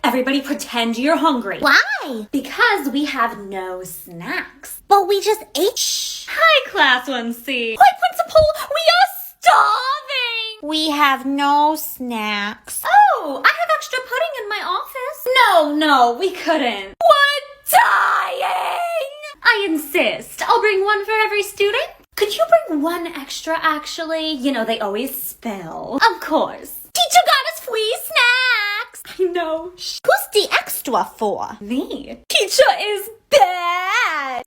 Everybody pretend you're hungry. Why? Because we have no snacks. But we just ate. Shh. Hi, Class 1C. Hi, Principal. We are starving. We have no snacks. Oh, I have extra pudding in my office. No, we couldn't. We're dying. I insist. I'll bring one for every student. Could you bring one extra, actually? You know, they always spill. Of course. Teacher got us free snacks. I know. Who's the extra for? Me. Teacher is bad.